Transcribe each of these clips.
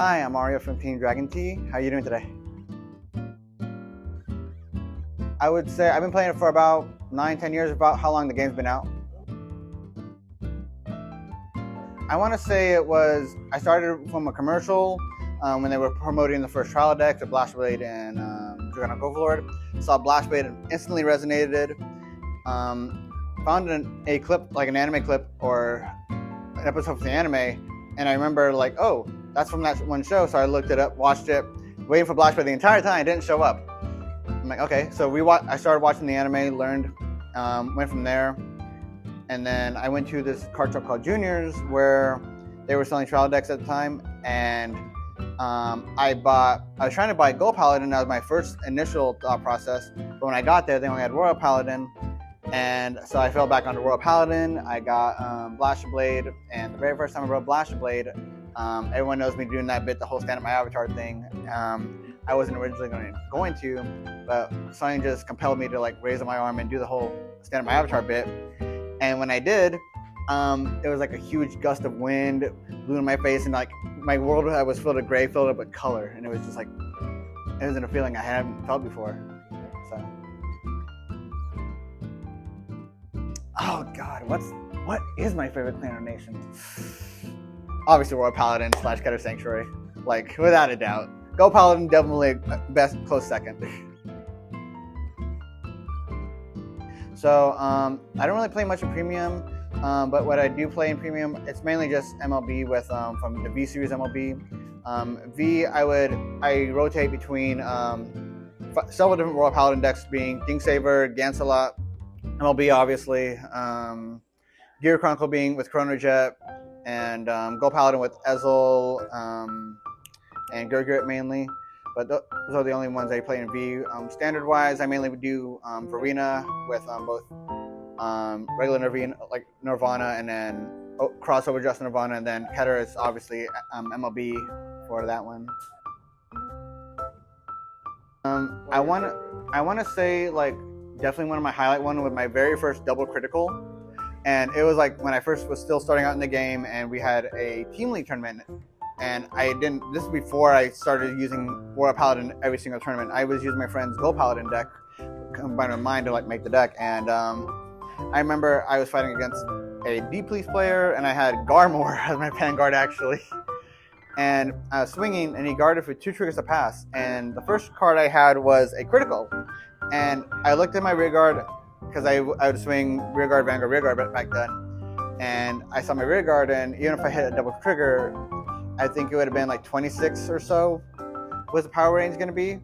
Hi, I'm Mario from Team Dragon Tea. How are you doing today? I would say I've been playing it for about 9-10 years, about how long the game's been out. I want to say I started from a commercial when they were promoting the first trial deck, the Blast Blade and Dragonic Overlord. Saw Blast Blade and instantly resonated. Found a clip, like an anime clip or an episode from the anime, and I remember like, oh, that's from that one show. So I looked it up, watched it, waiting for Blast Blade the entire time. It didn't show up. I'm like, okay. So I started watching the anime, learned, went from there. And then I went to this card shop called Juniors where they were selling trial decks at the time. And I was trying to buy Gold Paladin. That was my first initial thought process. But when I got there, they only had Royal Paladin. And so I fell back onto Royal Paladin. I got Blast Blade. And the very first time I wrote Blast Blade, everyone knows me doing that bit, the whole stand up my avatar thing. I wasn't originally going to, but something just compelled me to like raise my arm and do the whole stand up my avatar bit. And when I did, it was like a huge gust of wind blew in my face, and like my world was filled with gray, filled up with color, and it was just like it wasn't a feeling I hadn't felt before. So, oh God, what is my favorite clan or nation? Obviously, Royal Paladin / Keter Sanctuary, like without a doubt. Gold Paladin definitely best, close second. So I don't really play much in Premium, but what I do play in Premium, it's mainly just MLB with from the V Series MLB. I rotate between several different Royal Paladin decks, being Kingsaver, Gancelot, MLB obviously, Gear Chronicle being with Chronojet, and Gold Paladin with Ezel and Gurgit mainly. But those are the only ones I play in V. Standard-wise, I mainly would do Verena with both regular Nirvana and then crossover just Nirvana, and then Keter is obviously MLB for that one. I want to say like definitely one of my highlight one was my very first double critical, and it was like when I first was still starting out in the game, and we had a team league tournament. And this is before I started using Royal Paladin every single tournament. I was using my friend's Gold Paladin deck, combined with mine to like make the deck. And I remember I was fighting against a Deep Police player, and I had Garmor as my Vanguard actually. And I was swinging, and he guarded for 2 triggers to pass. And the first card I had was a critical. And I looked at my rear guard, because I would swing rear guard, Vanguard, rear guard back then. And I saw my rear guard, and even if I hit a double trigger, I think it would have been like 26 or so was the power range going to be.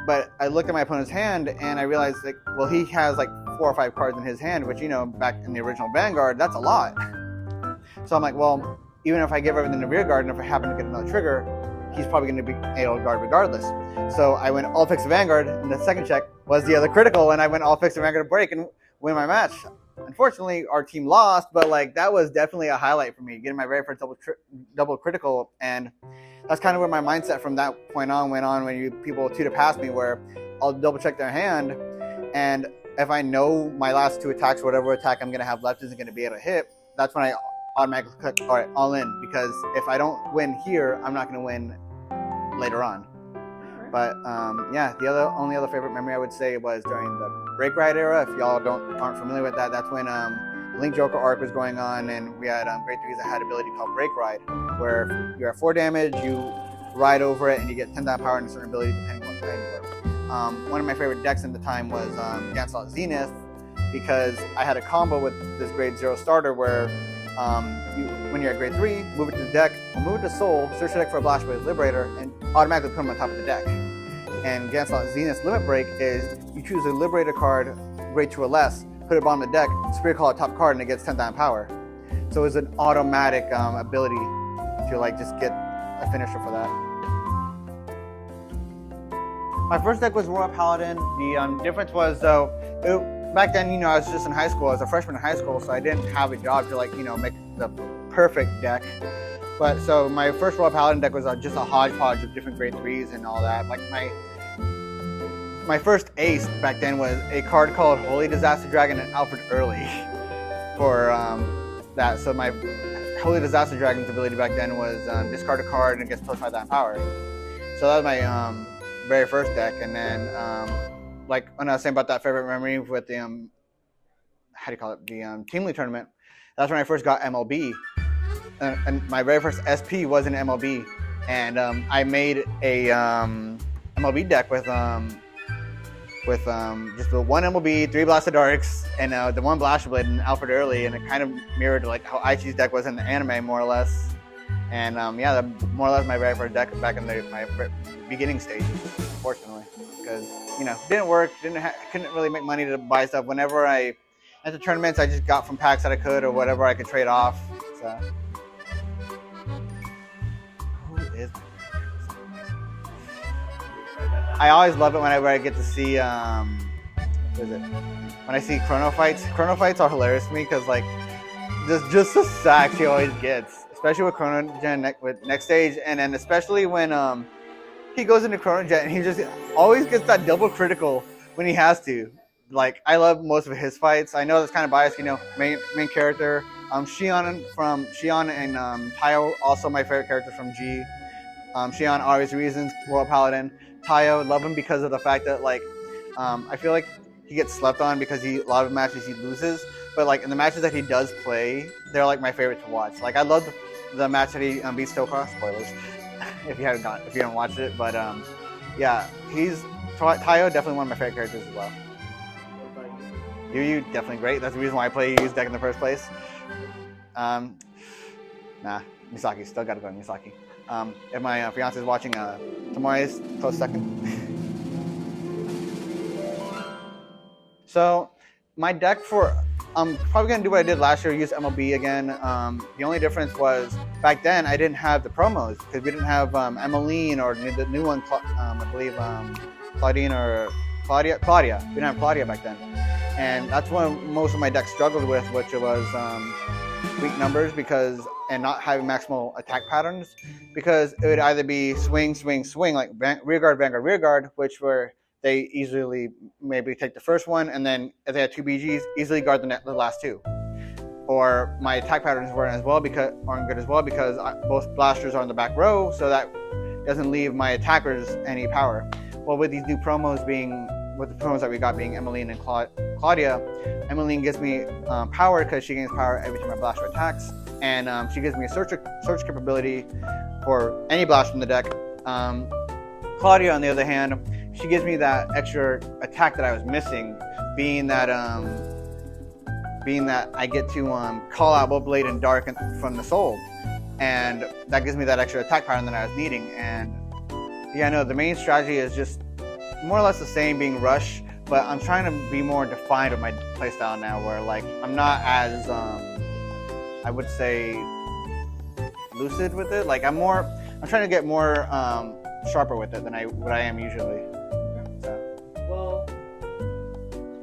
But I looked at my opponent's hand and I realized like, well, he has like 4 or 5 cards in his hand, which, you know, back in the original Vanguard, that's a lot. So I'm like, well, even if I give everything to rear guard and if I happen to get another trigger, he's probably going to be able to guard regardless. So I went all fixed Vanguard, and the second check was the other critical, and I went all fixed Vanguard to break and win my match. Unfortunately, our team lost, but like that was definitely a highlight for me, getting my very first double critical, and that's kind of where my mindset from that point on went on. When people two to pass me, where I'll double check their hand, and if I know my last 2 attacks, whatever attack I'm going to have left isn't going to be able to hit, that's when I automatically click all right, all in, because if I don't win here, I'm not going to win later on. But yeah, the only other favorite memory I would say was during the Break Ride era. If y'all aren't familiar with that, that's when Link Joker arc was going on, and we had Grade 3s that had an ability called Break Ride, where you have 4 damage, you ride over it, and you get 10 down power and a certain ability depending on what plane you are. One of my favorite decks at the time was Gancelot Zenith, because I had a combo with this Grade 0 starter where when you're at Grade 3, move it to the deck, move it to Soul, search the deck for a Blast Blade Liberator, and automatically put them on top of the deck. And Gancelot Zenith's Limit Break is you choose a Liberator card, Grade 2 or less, put it bottom of the deck, Spirit Call a top card, and it gets 10 down power. So it's an automatic ability to like just get a finisher for that. My first deck was Royal Paladin. The difference was though, back then, you know, I was just in high school. I was a freshman in high school, so I didn't have a job to like, you know, make the perfect deck. But so my first Royal Paladin deck was just a hodgepodge of different Grade 3s and all that. Like my first ace back then was a card called Holy Disaster Dragon and Alfred Early for that. So my Holy Disaster Dragon's ability back then was discard a card and it gets plus 5,000 power. So that was my very first deck. And then, like when I was saying about that favorite memory with the how do you call it? The Team League tournament. That's when I first got MLB. And my very first SP was in MLB. And I made a MLB deck with just the one MLB, 3 Blasted Darks, and the 1 Blaster Blade and Alfred Early, and it kind of mirrored like how Aichi's deck was in the anime, more or less. And yeah, more or less my very first deck back in my beginning stage, unfortunately, because didn't work, couldn't really make money to buy stuff. Whenever I entered tournaments, I just got from packs that I could or whatever I could trade off. So, who is? I always love it whenever I get to see what is it? When I see Chrono Fights. Chrono Fights are hilarious to me because like just the sacks he always gets, especially with Chrono Gen with next stage, and then especially when he goes into Chrono Gen and he just always gets that double critical when he has to. Like I love most of his fights. I know that's kind of biased, main character. Shion and Taio, also my favorite characters from G. Shion, Obvious Reasons, Royal Paladin. Taio, love him because of the fact that like I feel like he gets slept on because a lot of matches he loses, but like in the matches that he does play, they're like my favorite to watch. Like I love the match that he beats Stokar. Spoilers if you haven't watched it, but yeah, Taio, definitely one of my favorite characters as well. Yu definitely great. That's the reason why I play Yu's deck in the first place. Nah, Misaki, still gotta go to Misaki. If my fiance is watching, Tomoe's close second. So my deck I'm probably gonna do what I did last year, use MLB again. The only difference was back then I didn't have the promos because we didn't have Emmeline or the new one, I believe Claudine or Claudia. We didn't have Claudia back then, and that's when most of my deck struggled with, which was weak numbers and not having maximal attack patterns, because it would either be swing, like rearguard, vanguard, rearguard, which were they easily maybe take the first one, and then if they had 2 BGs, easily guard the last 2. Or my attack patterns aren't good as well because both blasters are on the back row, so that doesn't leave my attackers any power. Well, with these new promos with the promos that we got being Emmeline and Claudia, Emmeline gives me power because she gains power every time my blaster attacks, and she gives me a search capability for any blaster in the deck. Claudia, on the other hand, she gives me that extra attack that I was missing, being that I get to call out both Blade and Dark from the soul, and that gives me that extra attack pattern that I was needing. And yeah, no, the main strategy is just more or less the same, being rush, but I'm trying to be more defined with my playstyle now, where like I'm not as I would say lucid with it. Like I'm trying to get more sharper with it than what I am usually. So, well,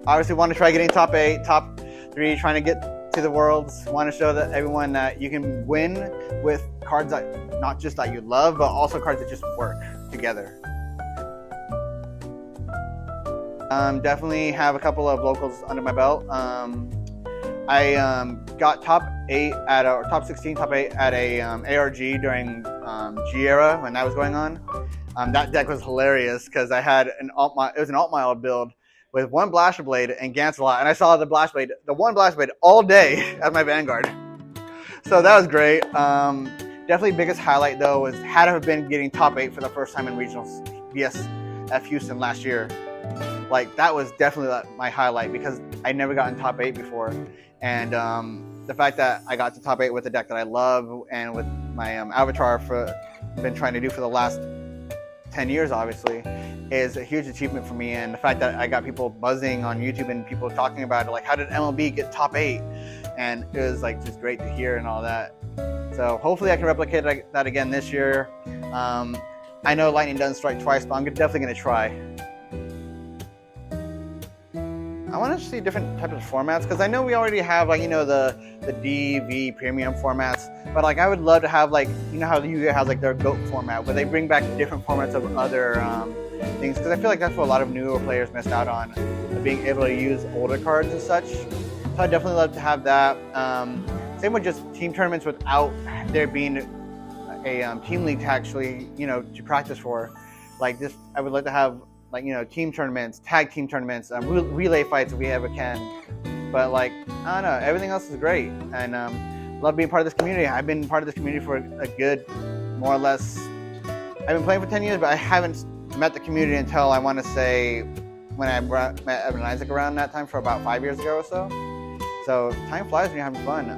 obviously want to try getting top 8, top 3, trying to get to the Worlds. Want to show that everyone that you can win with cards that not just that you love, but also cards that just work together. Definitely have a couple of locals under my belt. I got top 16, top 8 at a ARG during G era when that was going on. That deck was hilarious because I had it was an alt-mile build with 1 Blaster Blade and Gancelot, and I saw the one Blaster Blade all day as my Vanguard. So that was great. Definitely biggest highlight though was had to have been getting top 8 for the first time in regionals BSF Houston last year. Like that was definitely my highlight because I'd never gotten top 8 before, and the fact that I got to top 8 with a deck that I love and with my avatar been trying to do for the last 10 years obviously is a huge achievement for me. And the fact that I got people buzzing on YouTube and people talking about it, like how did MLB get top 8, and it was like just great to hear and all that. So hopefully I can replicate that again this year. I know lightning doesn't strike twice, but I'm definitely going to try. I want to see different types of formats because I know we already have like the DV premium formats, but like I would love to have like how the UK has like their GOAT format where they bring back different formats of other things, because I feel like that's what a lot of newer players missed out on, being able to use older cards and such. So I'd definitely love to have that. same with just team tournaments without there being a team league to actually, to practice for. Like just, I would like to have like, team tournaments, tag team tournaments, relay fights if we ever can. But like, I don't know, everything else is great. And love being part of this community. I've been part of this community for a good, more or less, I've been playing for 10 years, but I haven't met the community until I want to say when I met Evan and Isaac around that time for about 5 years ago or so. So time flies when you're having fun.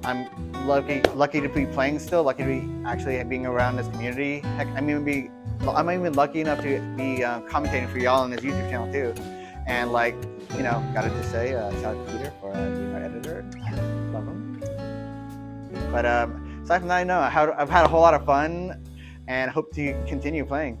I'm lucky to be playing still, lucky to be actually being around this community. Heck, I'm even lucky enough to be commentating for y'all on this YouTube channel too. And like, gotta just say, shout out to Peter for being our editor. Love him. But aside from that, I've had a whole lot of fun and hope to continue playing.